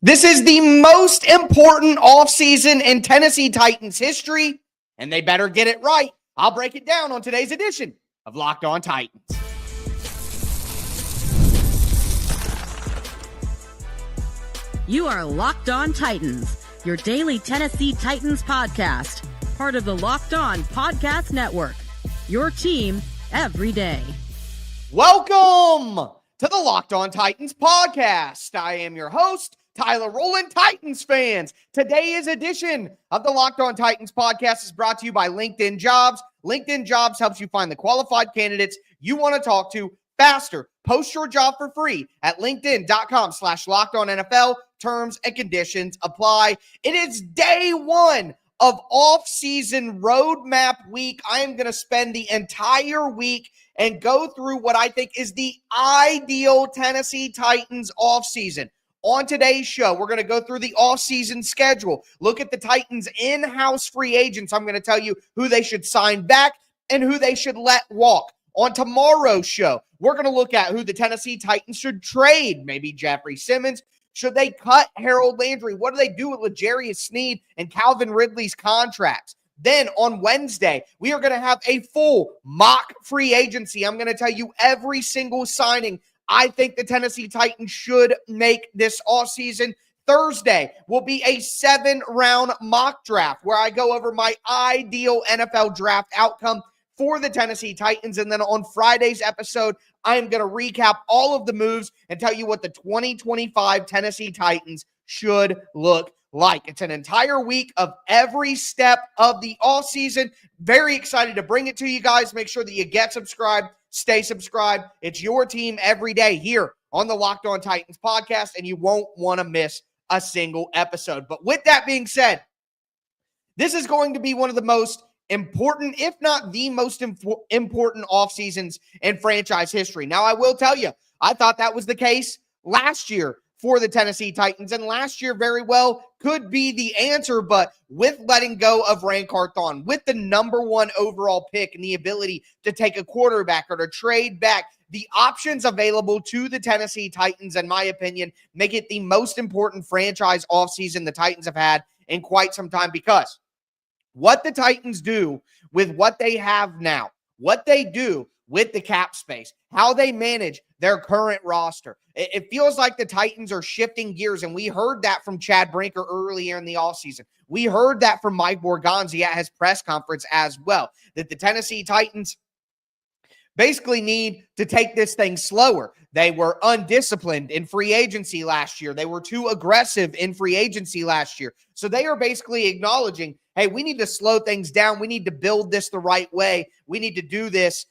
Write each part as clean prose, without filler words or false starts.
This is the most important offseason in Tennessee Titans history, and they better get it right. I'll break it down on today's edition of Locked On Titans. You are Locked On Titans, your daily Tennessee Titans podcast, part of the Locked On Podcast Network, your team every day. Welcome to the Locked On Titans podcast. I am your host, Tyler Rowland, Titans fans. Today's edition of the Locked On Titans podcast is brought to you by LinkedIn Jobs. LinkedIn Jobs helps you find the qualified candidates you want to talk to faster. Post your job for free at linkedin.com/LockedOnNFL. Terms and conditions apply. It is day one of off-season roadmap week. I am going to spend the entire week and go through what I think is the ideal Tennessee Titans offseason. On today's show, we're going to go through the offseason schedule, look at the Titans' in-house free agents. I'm going to tell you who they should sign back and who they should let walk. On tomorrow's show, we're going to look at who the Tennessee Titans should trade. Maybe Jeffrey Simmons. Should they cut Harold Landry? What do they do with L'Jarius Sneed and Calvin Ridley's contracts? Then on Wednesday, we are going to have a full mock free agency. I'm going to tell you every single signing I think the Tennessee Titans should make this offseason. Thursday will be a 7-round mock draft where I go over my ideal NFL draft outcome for the Tennessee Titans. And then on Friday's episode, I am going to recap all of the moves and tell you what the 2025 Tennessee Titans should look like. It's an entire week of every step of the offseason. Very excited to bring it to you guys. Make sure that you get subscribed, stay subscribed. It's your team every day here on the Locked On Titans podcast, and you won't want to miss a single episode. But with that being said, this is going to be one of the most important, if not the most important off seasons in franchise history. Now, I will tell you, I thought that was the case last year for the Tennessee Titans, and last year very well could be the answer, but with letting go of Ran Carthon, with the number one overall pick and the ability to take a quarterback or to trade back, the options available to the Tennessee Titans, in my opinion, make it the most important franchise offseason the Titans have had in quite some time, because what the Titans do with what they have now, what they do with the cap space, how they manage their current roster, it feels like the Titans are shifting gears, and we heard that from Chad Brinker earlier in the offseason. We heard that from Mike Borgonzi at his press conference as well, that the Tennessee Titans basically need to take this thing slower. They were undisciplined in free agency last year. They were too aggressive in free agency last year. So they are basically acknowledging, hey, we need to slow things down. We need to build this the right way. We need to do this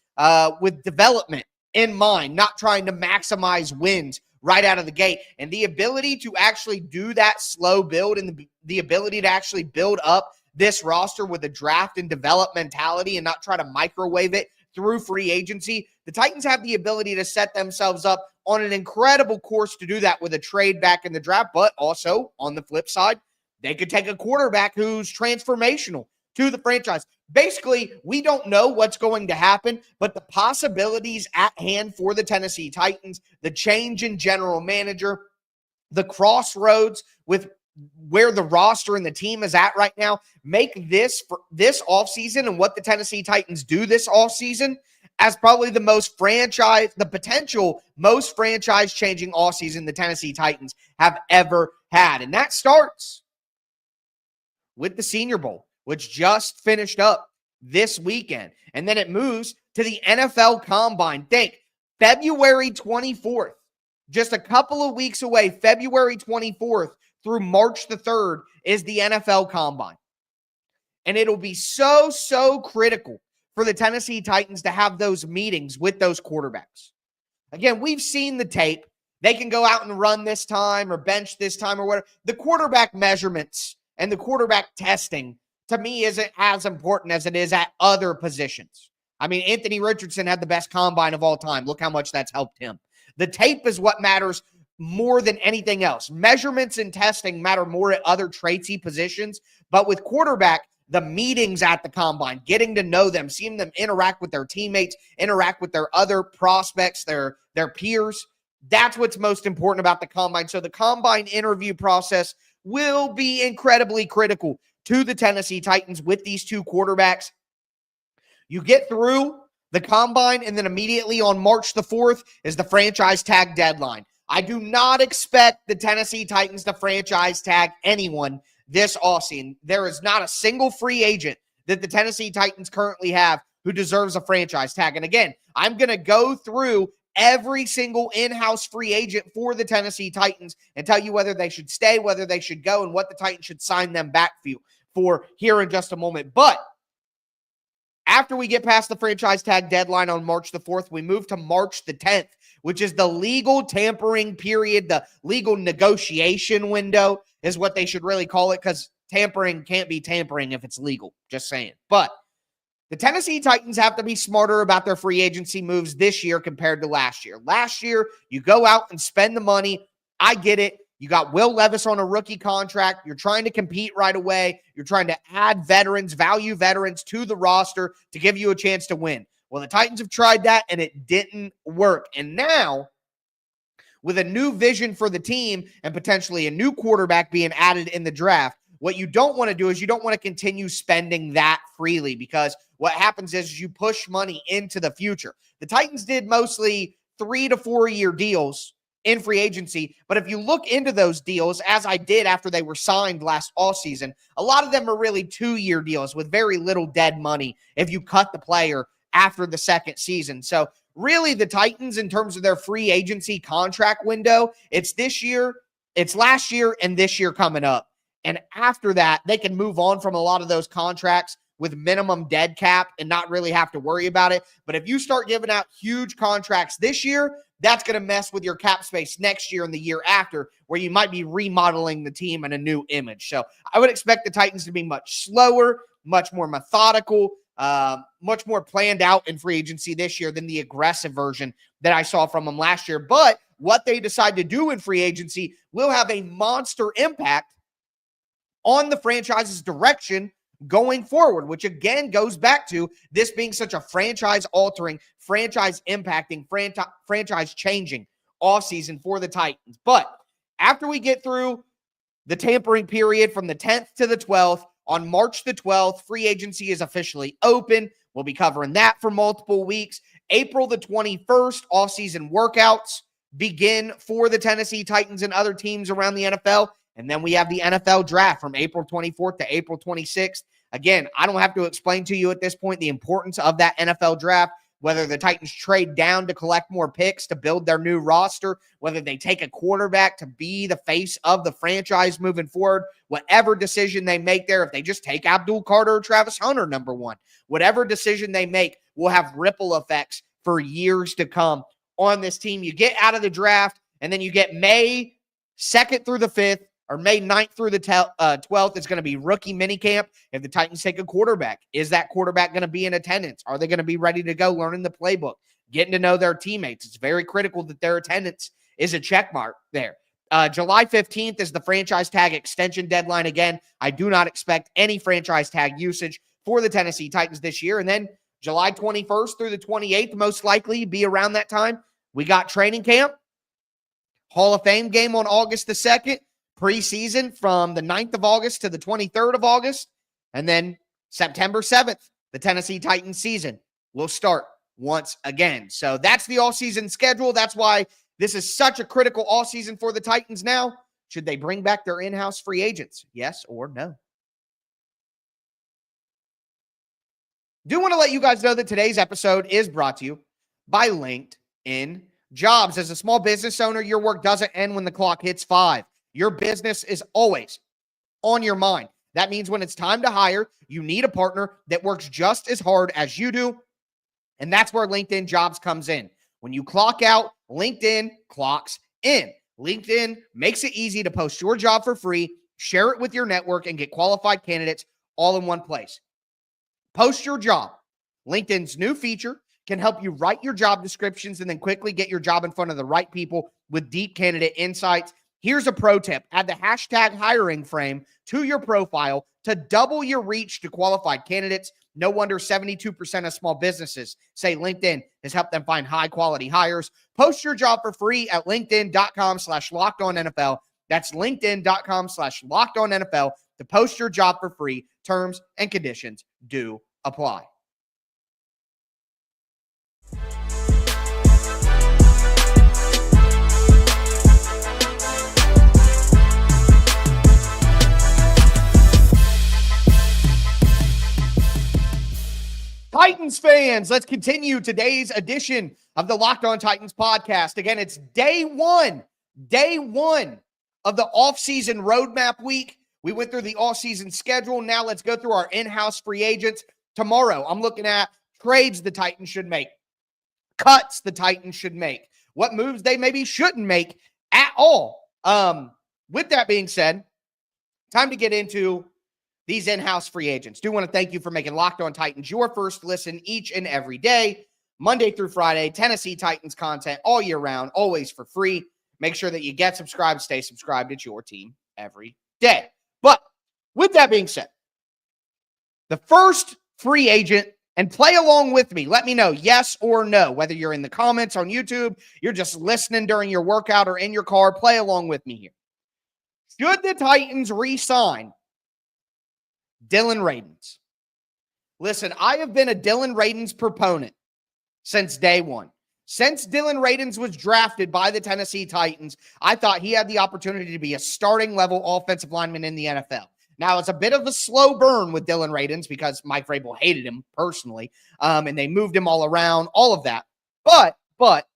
with development in mind, not trying to maximize wins right out of the gate. And the ability to actually do that slow build and the ability to actually build up this roster with a draft and develop mentality and not try to microwave it through free agency, the Titans have the ability to set themselves up on an incredible course to do that with a trade back in the draft. But also, on the flip side, they could take a quarterback who's transformational to the franchise. Basically, we don't know what's going to happen, but the possibilities at hand for the Tennessee Titans, the change in general manager, the crossroads with where the roster and the team is at right now, make this offseason and what the Tennessee Titans do this offseason as probably the potential most franchise-changing offseason the Tennessee Titans have ever had. And that starts with the Senior Bowl, which just finished up this weekend. And then it moves to the NFL Combine. Think, February 24th, just a couple of weeks away, February 24th through March the 3rd is the NFL Combine. And it'll be so critical for the Tennessee Titans to have those meetings with those quarterbacks. Again, we've seen the tape. They can go out and run this time or bench this time or whatever. The quarterback measurements and the quarterback testing, to me, isn't as important as it is at other positions. I mean, Anthony Richardson had the best combine of all time. Look how much that's helped him. The tape is what matters more than anything else. Measurements and testing matter more at other traitsy positions, but with quarterback, the meetings at the combine, getting to know them, seeing them interact with their teammates, interact with their other prospects, their peers, That's what's most important about the combine. So the combine interview process will be incredibly critical to the Tennessee Titans with these two quarterbacks. You get through the combine, and then immediately on March the 4th is the franchise tag deadline. I do not expect the Tennessee Titans to franchise tag anyone this offseason. There is not a single free agent that the Tennessee Titans currently have who deserves a franchise tag. And again, I'm going to go through every single in-house free agent for the Tennessee Titans and tell you whether they should stay, whether they should go, and what the Titans should sign them back for here in just a moment. But after we get past the franchise tag deadline on March the 4th, we move to March the 10th, which is the legal tampering period, the legal negotiation window is what they should really call it, because tampering can't be tampering if it's legal, just saying. But the Tennessee Titans have to be smarter about their free agency moves this year compared to last year. Last year, you go out and spend the money. I get it. You got Will Levis on a rookie contract. You're trying to compete right away. You're trying to add veterans, value veterans to the roster to give you a chance to win. Well, the Titans have tried that, and it didn't work. And now, with a new vision for the team and potentially a new quarterback being added in the draft, what you don't want to do is you don't want to continue spending that freely, because what happens is you push money into the future. The Titans did mostly 3 to 4 year deals in free agency, but if you look into those deals, as I did after they were signed last offseason, a lot of them are really 2-year deals with very little dead money if you cut the player after the second season. So really the Titans, in terms of their free agency contract window, it's this year, it's last year, and this year coming up. And after that, they can move on from a lot of those contracts with minimum dead cap and not really have to worry about it. But if you start giving out huge contracts this year, that's going to mess with your cap space next year and the year after, where you might be remodeling the team in a new image. So I would expect the Titans to be much slower, much more methodical, much more planned out in free agency this year than the aggressive version that I saw from them last year. But what they decide to do in free agency will have a monster impact on the franchise's direction going forward, which again goes back to this being such a franchise-altering, franchise-impacting, franchise-changing offseason for the Titans. But after we get through the tampering period from the 10th to the 12th, on March the 12th, free agency is officially open. We'll be covering that for multiple weeks. April the 21st, offseason workouts begin for the Tennessee Titans and other teams around the NFL. And then we have the NFL draft from April 24th to April 26th. Again, I don't have to explain to you at this point the importance of that NFL draft, whether the Titans trade down to collect more picks to build their new roster, whether they take a quarterback to be the face of the franchise moving forward, whatever decision they make there, if they just take Abdul Carter or Travis Hunter, number one, whatever decision they make will have ripple effects for years to come on this team. You get out of the draft, and then you get May 2nd through the 5th, or May 9th through the 12th, it's going to be rookie minicamp. If the Titans take a quarterback, is that quarterback going to be in attendance? Are they going to be ready to go learning the playbook, getting to know their teammates? It's very critical that their attendance is a check mark there. July 15th is the franchise tag extension deadline. Again, I do not expect any franchise tag usage for the Tennessee Titans this year. And then July 21st through the 28th, most likely be around that time, we got training camp, Hall of Fame game on August the 2nd, preseason from the 9th of August to the 23rd of August. And then September 7th, the Tennessee Titans season will start once again. So that's the all-season schedule. That's why this is such a critical all-season for the Titans now. Should they bring back their in-house free agents? Yes or no? Do want to let you guys know that today's episode is brought to you by LinkedIn Jobs. As a small business owner, your work doesn't end when the clock hits 5. Your business is always on your mind. That means when it's time to hire, you need a partner that works just as hard as you do. And that's where LinkedIn Jobs comes in. When you clock out, LinkedIn clocks in. LinkedIn makes it easy to post your job for free, share it with your network, and get qualified candidates all in one place. Post your job. LinkedIn's new feature can help you write your job descriptions and then quickly get your job in front of the right people with deep candidate insights. Here's a pro tip. Add the hashtag hiring frame to your profile to double your reach to qualified candidates. No wonder 72% of small businesses say LinkedIn has helped them find high-quality hires. Post your job for free at linkedin.com/LockedOnNFL. That's linkedin.com/LockedOnNFL to post your job for free. Terms and conditions do apply. Titans fans, let's continue today's edition of the Locked On Titans podcast. Again, it's day one of the offseason roadmap week. We went through the offseason schedule. Now let's go through our in-house free agents. Tomorrow, I'm looking at trades the Titans should make, cuts the Titans should make, what moves they maybe shouldn't make at all. With that being said, time to get into these in-house free agents. Do want to thank you for making Locked On Titans your first listen each and every day, Monday through Friday, Tennessee Titans content all year round, always for free. Make sure that you get subscribed, stay subscribed. It's your team every day. But with that being said, the first free agent, and play along with me. Let me know yes or no, whether you're in the comments on YouTube, you're just listening during your workout or in your car, play along with me here. Should the Titans re-sign Dillon Radunz? Listen, I have been a Dillon Radunz proponent since day one. Since Dillon Radunz was drafted by the Tennessee Titans, I thought he had the opportunity to be a starting level offensive lineman in the NFL. Now, it's a bit of a slow burn with Dillon Radunz because Mike Vrabel hated him personally, and they moved him all around, all of that. But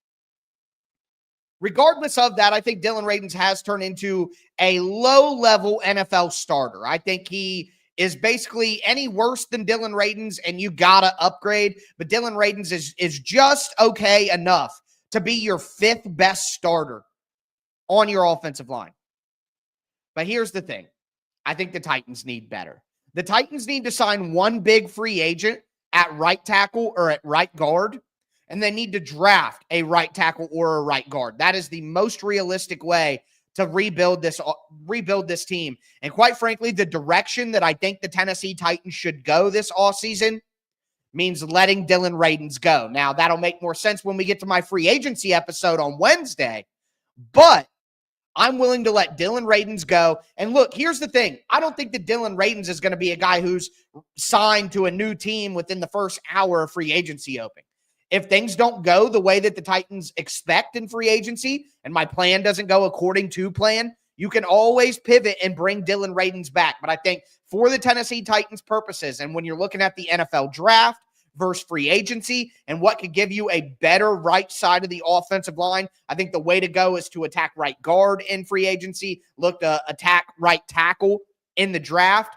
regardless of that, I think Dillon Radunz has turned into a low-level NFL starter. I think he is basically any worse than Dillon Radunz, and you gotta upgrade. But Dillon Radunz is just okay enough to be your fifth best starter on your offensive line. But here's the thing. I think the Titans need better. The Titans need to sign one big free agent at right tackle or at right guard, and they need to draft a right tackle or a right guard. That is the most realistic way to rebuild this team. And quite frankly, the direction that I think the Tennessee Titans should go this offseason means letting Dillon Radunz go. Now, that'll make more sense when we get to my free agency episode on Wednesday, but I'm willing to let Dillon Radunz go. And look, here's the thing. I don't think that Dillon Radunz is going to be a guy who's signed to a new team within the first hour of free agency opening. If things don't go the way that the Titans expect in free agency, and my plan doesn't go according to plan, you can always pivot and bring Dillon Radunz back. But I think for the Tennessee Titans purposes, and when you're looking at the NFL draft versus free agency and what could give you a better right side of the offensive line, I think the way to go is to attack right guard in free agency, look to attack right tackle in the draft.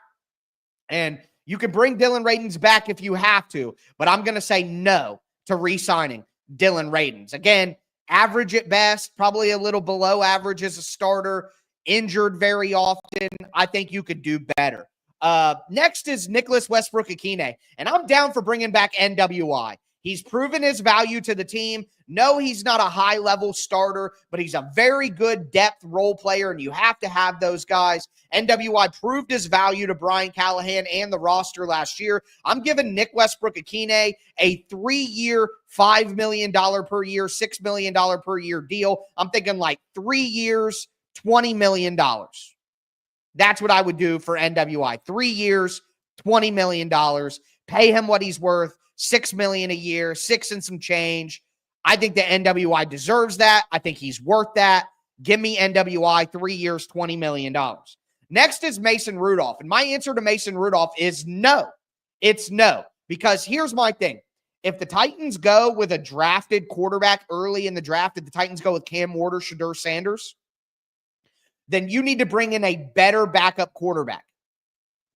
And you can bring Dillon Radunz back if you have to, but I'm going to say no to re-signing Dillon Radunz. Again, average at best, probably a little below average as a starter, injured very often. I think you could do better. Next is Nicholas Westbrook-Ikhine, and I'm down for bringing back NWI. He's proven his value to the team. No, he's not a high-level starter, but he's a very good depth role player, and you have to have those guys. NWI proved his value to Brian Callahan and the roster last year. I'm giving Nick Westbrook-Ikhine a 3-year, $5 million per year, $6 million per year deal. I'm thinking like 3 years, $20 million. That's what I would do for NWI. 3 years, $20 million. Pay him what he's worth, $6 million a year, 6 and some change. I think that NWI deserves that. I think he's worth that. Give me NWI 3 years, $20 million. Next is Mason Rudolph. And my answer to Mason Rudolph is no. It's no. Because here's my thing. If the Titans go with a drafted quarterback early in the draft, if the Titans go with Cam Ward or Shedeur Sanders, then you need to bring in a better backup quarterback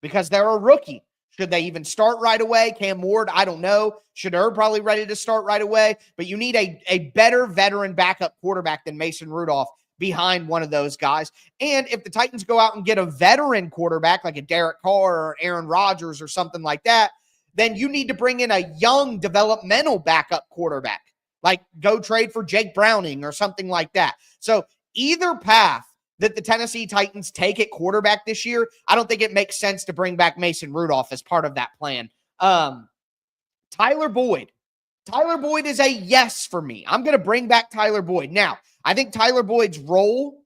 because they're a rookie. Should they even start right away? Cam Ward, I don't know. Shedeur probably ready to start right away, but you need a better veteran backup quarterback than Mason Rudolph behind one of those guys. And if the Titans go out and get a veteran quarterback like a Derek Carr or Aaron Rodgers or something like that, then you need to bring in a young developmental backup quarterback, like go trade for Jake Browning or something like that. So either path that the Tennessee Titans take at quarterback this year, I don't think it makes sense to bring back Mason Rudolph as part of that plan. Tyler Boyd. Tyler Boyd is a yes for me. I'm going to bring back Tyler Boyd. Now, I think Tyler Boyd's role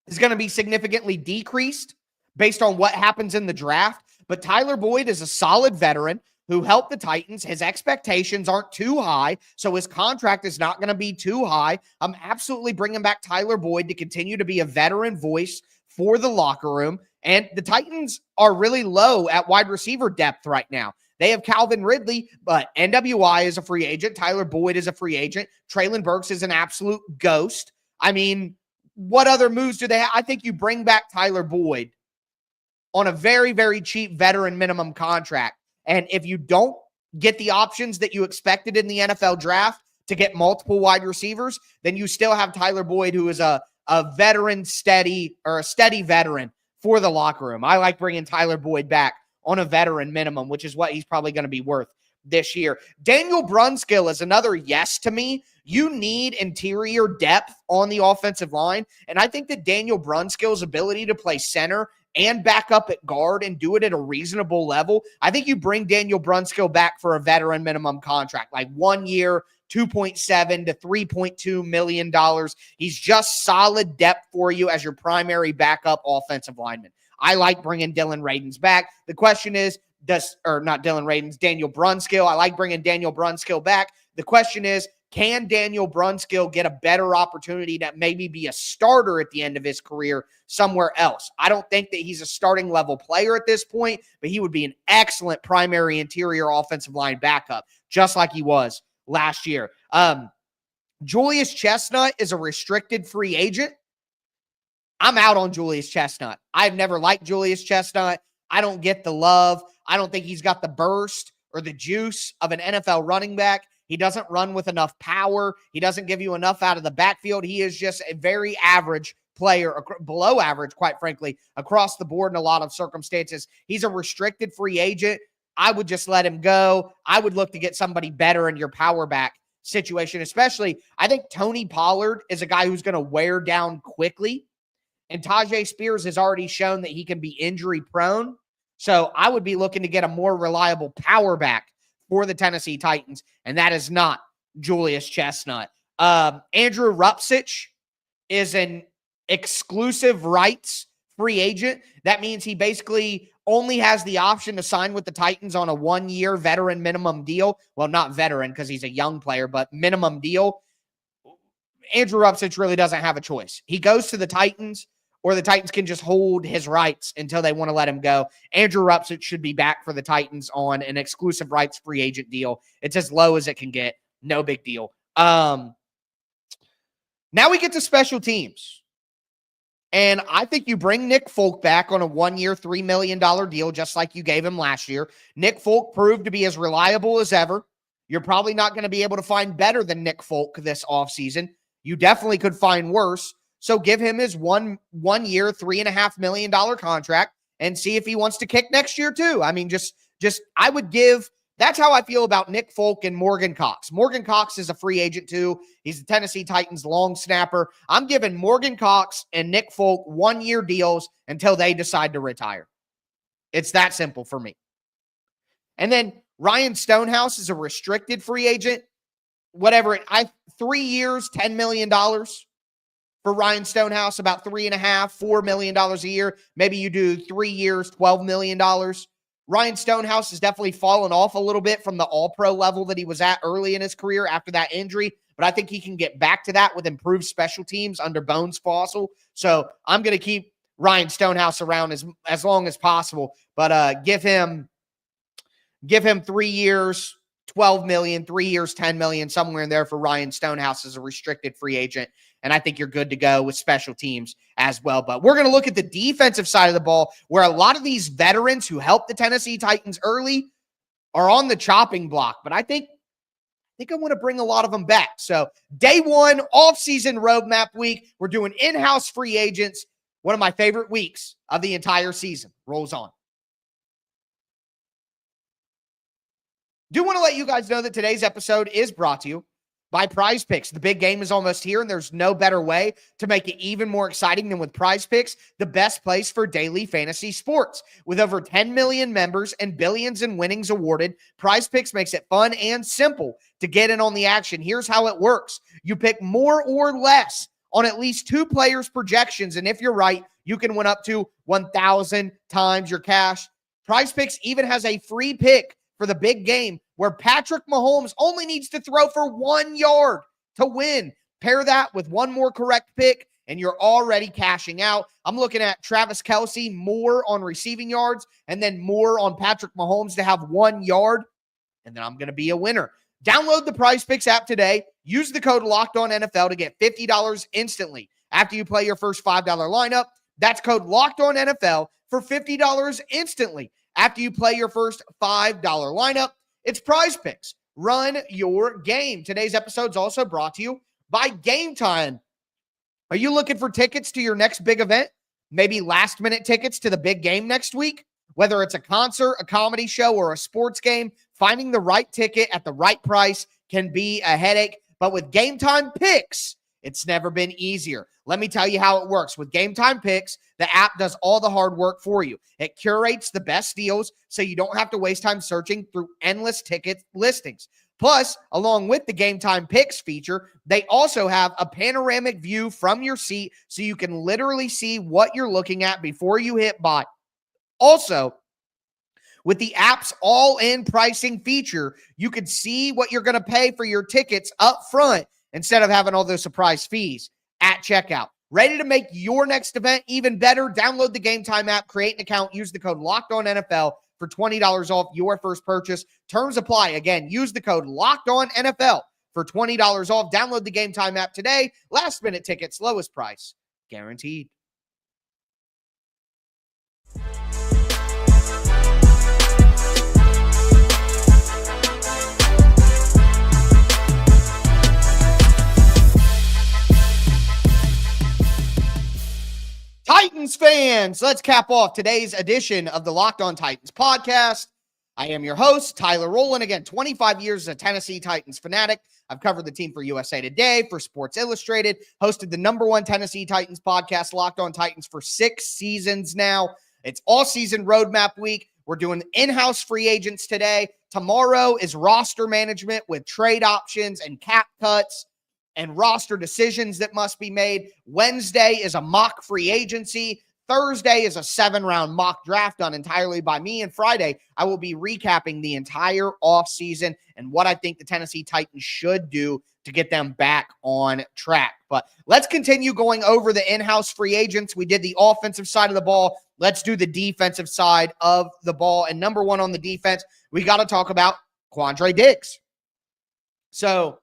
is going to be significantly decreased based on what happens in the draft. But Tyler Boyd is a solid veteran who helped the Titans. His expectations aren't too high, so his contract is not going to be too high. I'm absolutely bringing back Tyler Boyd to continue to be a veteran voice for the locker room. And the Titans are really low at wide receiver depth right now. They have Calvin Ridley, but NWI is a free agent. Tyler Boyd is a free agent. Traylon Burks is an absolute ghost. I mean, what other moves do they have? I think you bring back Tyler Boyd on a very, very cheap veteran minimum contract. And if you don't get the options that you expected in the NFL draft to get multiple wide receivers, then you still have Tyler Boyd, who is a veteran steady veteran for the locker room. I like bringing Tyler Boyd back on a veteran minimum, which is what he's probably going to be worth this year. Daniel Brunskill is another yes to me. You need interior depth on the offensive line, and I think that Daniel Brunskill's ability to play center and back up at guard and do it at a reasonable level, I think you bring Daniel Brunskill back for a veteran minimum contract, like 1 year, $2.7 to $3.2 million. He's just solid depth for you as your primary backup offensive lineman. I like bringing Dillon Radunz back. The question is, Daniel Brunskill. I like bringing Daniel Brunskill back. The question is, can Daniel Brunskill get a better opportunity to maybe be a starter at the end of his career somewhere else? I don't think that he's a starting level player at this point, but he would be an excellent primary interior offensive line backup, just like he was last year. Julius Chestnut is a restricted free agent. I'm out on Julius Chestnut. I've never liked Julius Chestnut. I don't get the love. I don't think he's got the burst or the juice of an NFL running back. He doesn't run with enough power. He doesn't give you enough out of the backfield. He is just a very average player, below average, quite frankly, across the board in a lot of circumstances. He's a restricted free agent. I would just let him go. I would look to get somebody better in your power back situation, especially I think Tony Pollard is a guy who's going to wear down quickly. And Tajay Spears has already shown that he can be injury prone. So I would be looking to get a more reliable power back for the Tennessee Titans, and that is not Julius Chestnut. Andrew Rupcich is an exclusive rights free agent. That means he basically only has the option to sign with the Titans on a 1-year veteran minimum deal. Well, not veteran because he's a young player, but minimum deal. Andrew Rupcich really doesn't have a choice. He goes to the Titans, or the Titans can just hold his rights until they want to let him go. Andrew Rupcich should be back for the Titans on an exclusive rights free agent deal. It's as low as it can get. No big deal. Now we get to special teams. And I think you bring Nick Folk back on a 1-year, $3 million deal, just like you gave him last year. Nick Folk proved to be as reliable as ever. You're probably not going to be able to find better than Nick Folk this offseason. You definitely could find worse. So give him his one year, $3.5 million contract and see if he wants to kick next year too. I mean, I would give, that's how I feel about Nick Folk and Morgan Cox. Morgan Cox is a free agent too. He's the Tennessee Titans long snapper. I'm giving Morgan Cox and Nick Folk 1-year deals until they decide to retire. It's that simple for me. And then Ryan Stonehouse is a restricted free agent. 3 years, $10 million. For Ryan Stonehouse, about $3.5, $4 million a year. Maybe you do 3 years, $12 million. Ryan Stonehouse has definitely fallen off a little bit from the all-pro level that he was at early in his career after that injury, but I think he can get back to that with improved special teams under Bones Fossil. So I'm going to keep Ryan Stonehouse around as long as possible, but give him 3 years, $12 million, 3 years, $10 million, somewhere in there for Ryan Stonehouse as a restricted free agent. And I think you're good to go with special teams as well. But we're going to look at the defensive side of the ball, where a lot of these veterans who helped the Tennessee Titans early are on the chopping block. But I think I want to bring a lot of them back. So day one, off-season roadmap week. We're doing in-house free agents. One of my favorite weeks of the entire season rolls on. Do want to let you guys know that today's episode is brought to you by PrizePicks. The big game is almost here, and there's no better way to make it even more exciting than with PrizePicks, the best place for daily fantasy sports. With over 10 million members and billions in winnings awarded, PrizePicks makes it fun and simple to get in on the action. Here's how it works. You pick more or less on at least 2 players' projections, and if you're right, you can win up to 1,000 times your cash. PrizePicks even has a free pick for the big game where Patrick Mahomes only needs to throw for 1 yard to win. Pair that with one more correct pick, and you're already cashing out. I'm looking at Travis Kelce, more on receiving yards, and then more on Patrick Mahomes to have 1 yard, and then I'm going to be a winner. Download the PrizePicks app today. Use the code LOCKEDONNFL to get $50 instantly after you play your first $5 lineup. That's code LOCKEDONNFL for $50 instantly after you play your first $5 lineup. It's PrizePicks. Run your game. Today's episode is also brought to you by Gametime. Are you looking for tickets to your next big event? Maybe last-minute tickets to the big game next week? Whether it's a concert, a comedy show, or a sports game, finding the right ticket at the right price can be a headache. But with Gametime Picks, it's never been easier. Let me tell you how it works. With Gametime Picks, the app does all the hard work for you. It curates the best deals so you don't have to waste time searching through endless ticket listings. Plus, along with the Gametime Picks feature, they also have a panoramic view from your seat so you can literally see what you're looking at before you hit buy. Also, with the app's all-in pricing feature, you can see what you're going to pay for your tickets up front instead of having all those surprise fees at checkout. Ready to make your next event even better? Download the Gametime app, create an account, use the code LOCKEDONNFL for $20 off your first purchase. Terms apply. Again, use the code LOCKEDONNFL for $20 off. Download the Gametime app today. Last-minute tickets, lowest price, guaranteed. Titans fans, let's cap off today's edition of the Locked On Titans podcast. I am your host, Tyler Rowland. Again, 25 years as a Tennessee Titans fanatic. I've covered the team for USA Today, for Sports Illustrated, hosted the #1 Tennessee Titans podcast, Locked On Titans, for 6 seasons now. It's all-season roadmap week. We're doing in-house free agents today. Tomorrow is roster management with trade options and cap cuts and roster decisions that must be made. Wednesday is a mock free agency. Thursday is a 7-round mock draft done entirely by me. And Friday, I will be recapping the entire offseason and what I think the Tennessee Titans should do to get them back on track. But let's continue going over the in-house free agents. We did the offensive side of the ball. Let's do the defensive side of the ball. And #1 on the defense, we got to talk about Quandre Diggs. So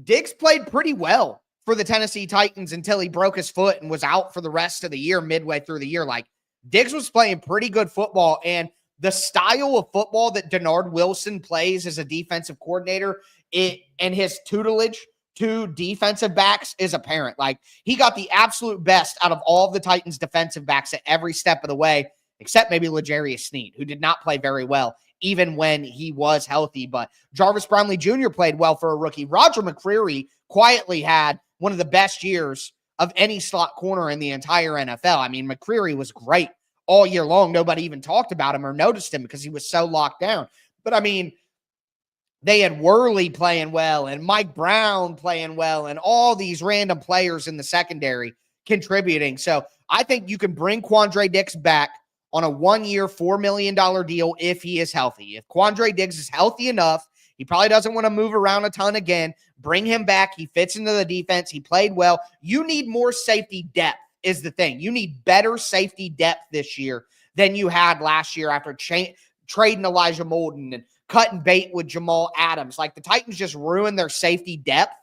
Diggs played pretty well for the Tennessee Titans until he broke his foot and was out for the rest of the year, midway through the year. Like, Diggs was playing pretty good football, and the style of football that Denard Wilson plays as a defensive coordinator and his tutelage to defensive backs is apparent. Like, he got the absolute best out of all of the Titans defensive backs at every step of the way, except maybe L'Jarius Sneed, who did not play very well even when he was healthy. But Jarvis Brownlee Jr. played well for a rookie. Roger McCreary quietly had one of the best years of any slot corner in the entire NFL. I mean, McCreary was great all year long. Nobody even talked about him or noticed him because he was so locked down. But, I mean, they had Worley playing well and Mike Brown playing well and all these random players in the secondary contributing. So I think you can bring Quandre Diggs back on a 1-year, $4 million deal if he is healthy. If Quandre Diggs is healthy enough, he probably doesn't want to move around a ton again. Bring him back. He fits into the defense. He played well. You need more safety depth is the thing. You need better safety depth this year than you had last year after trading Elijah Molden and cutting bait with Jamal Adams. Like, the Titans just ruined their safety depth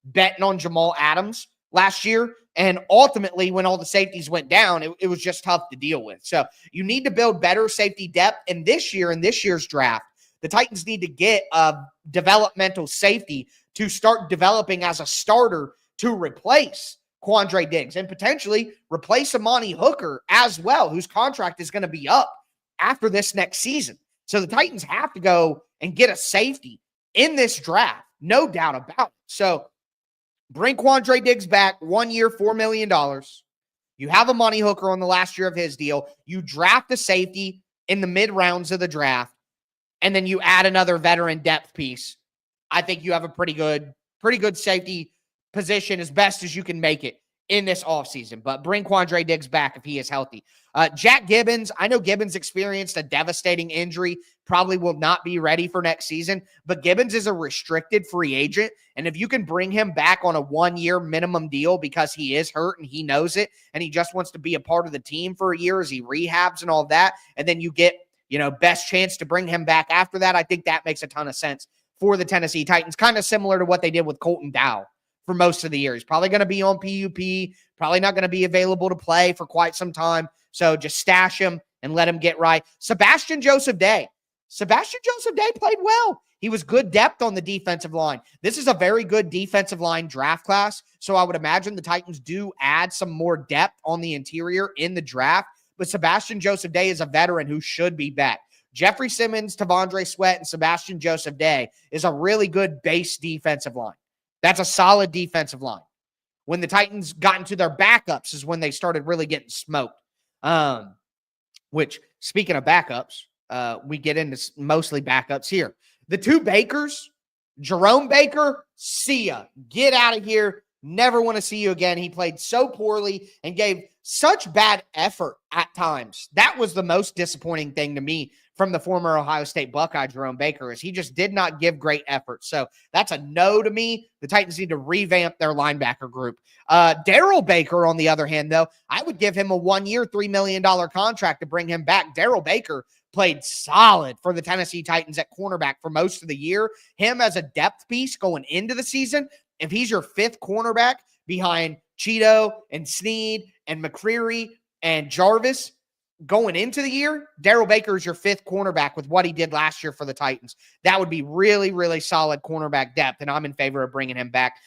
betting on Jamal Adams last year. And ultimately, when all the safeties went down, it was just tough to deal with. So you need to build better safety depth. And this year, in this year's draft, the Titans need to get a developmental safety to start developing as a starter to replace Quandre Diggs and potentially replace Amani Hooker as well, whose contract is going to be up after this next season. So the Titans have to go and get a safety in this draft no doubt about it. So bring Quandre Diggs back, 1 year, $4 million. You have a money hooker on the last year of his deal. You draft a safety in the mid rounds of the draft, and then you add another veteran depth piece. I think you have a pretty good safety position, as best as you can make it in this offseason. But bring Quandre Diggs back if he is healthy. Jack Gibbens, I know Gibbens experienced a devastating injury, probably will not be ready for next season, but Gibbens is a restricted free agent, and if you can bring him back on a 1-year minimum deal because he is hurt and he knows it, and he just wants to be a part of the team for a year as he rehabs and all that, and then you get, best chance to bring him back after that, I think that makes a ton of sense for the Tennessee Titans, kind of similar to what they did with Colton Dow for most of the year. He's probably going to be on PUP, probably not going to be available to play for quite some time. So just stash him and let him get right. Sebastian Joseph Day played well. He was good depth on the defensive line. This is a very good defensive line draft class. So I would imagine the Titans do add some more depth on the interior in the draft. But Sebastian Joseph Day is a veteran who should be back. Jeffrey Simmons, Tavondre Sweat, and Sebastian Joseph Day is a really good base defensive line. That's a solid defensive line. When the Titans got into their backups is when they started really getting smoked. Which, speaking of backups, we get into mostly backups here. The two Bakers, Jerome Baker, see ya. Get out of here. Never want to see you again. He played so poorly and gave such bad effort at times. That was the most disappointing thing to me from the former Ohio State Buckeye, Jerome Baker, is he just did not give great effort. So that's a no to me. The Titans need to revamp their linebacker group. Darrell Baker, on the other hand, though, I would give him a 1-year, $3 million contract to bring him back. Darrell Baker played solid for the Tennessee Titans at cornerback for most of the year. Him as a depth piece going into the season, if he's your fifth cornerback behind Cheeto and Snead and McCreary and Jarvis going into the year, Darrell Baker is your fifth cornerback with what he did last year for the Titans. That would be really, really solid cornerback depth, and I'm in favor of bringing him back.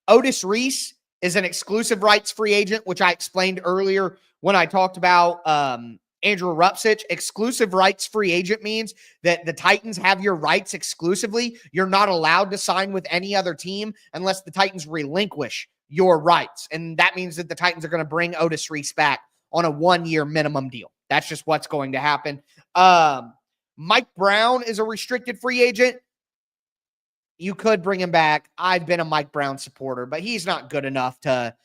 Otis Reese is an exclusive rights free agent, which I explained earlier when I talked about Andrew Rupsich. Exclusive rights free agent means that the Titans have your rights exclusively. You're not allowed to sign with any other team unless the Titans relinquish your rights. And that means that the Titans are going to bring Otis Reese back on a 1-year minimum deal. That's just what's going to happen. Mike Brown is a restricted free agent. You could bring him back. I've been a Mike Brown supporter, but he's not good enough to,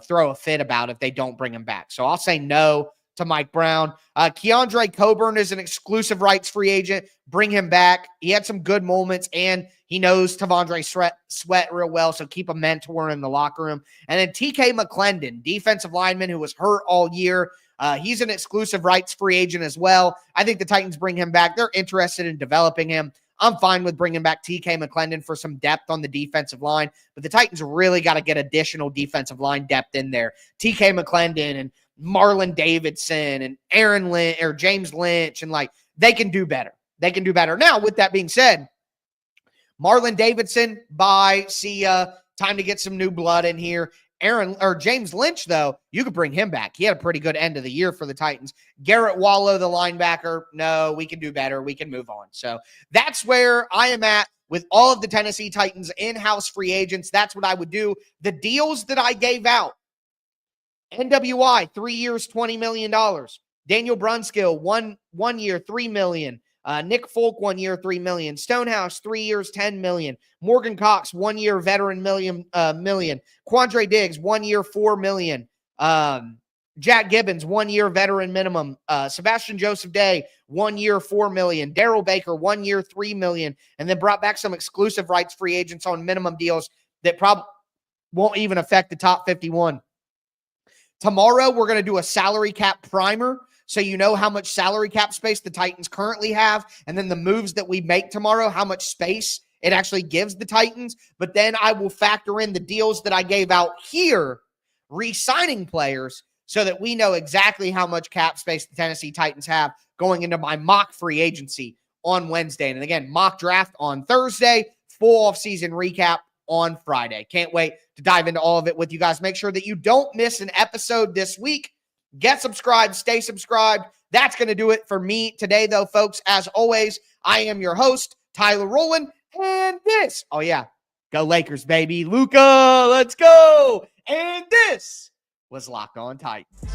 throw a fit about if they don't bring him back. So I'll say no to Mike Brown. Keandre Coburn is an exclusive rights free agent. Bring him back. He had some good moments, and he knows Tavondre Sweat real well, so keep a mentor in the locker room. And then TK McClendon, defensive lineman who was hurt all year. He's an exclusive rights free agent as well. I think the Titans bring him back. They're interested in developing him. I'm fine with bringing back TK McClendon for some depth on the defensive line, but the Titans really got to get additional defensive line depth in there. TK McClendon and Marlon Davidson and Aaron Lynch or James Lynch, and they can do better. They can do better. Now, with that being said, Marlon Davidson, bye, see ya. Time to get some new blood in here. James Lynch, though, you could bring him back. He had a pretty good end of the year for the Titans. Garrett Wallow, the linebacker, no, we can do better. We can move on. So that's where I am at with all of the Tennessee Titans in-house free agents. That's what I would do. The deals that I gave out: NWI, 3 years, $20 million. Daniel Brunskill, one year, $3 million. Nick Folk, 1 year, $3 million. Stonehouse, 3 years, $10 million. Morgan Cox, 1 year, veteran million. Quandre Diggs, 1 year, $4 million. Jack Gibbons, 1 year, veteran minimum. Sebastian Joseph Day, 1 year, $4 million. Darrell Baker, 1 year, $3 million. And then brought back some exclusive rights free agents on minimum deals that probably won't even affect the top 51. Tomorrow, we're going to do a salary cap primer, so you know how much salary cap space the Titans currently have, and then the moves that we make tomorrow, how much space it actually gives the Titans. But then I will factor in the deals that I gave out here, re-signing players, so that we know exactly how much cap space the Tennessee Titans have going into my mock free agency on Wednesday. And again, mock draft on Thursday, full off-season recap on Friday. Can't wait to dive into all of it with you guys. Make sure that you don't miss an episode this week. Get subscribed, stay subscribed. That's going to do it for me today, though, folks. As always, I am your host, Tyler Rowland, And this, oh yeah, go Lakers, baby. Luka, let's go. And this was Locked On Titans.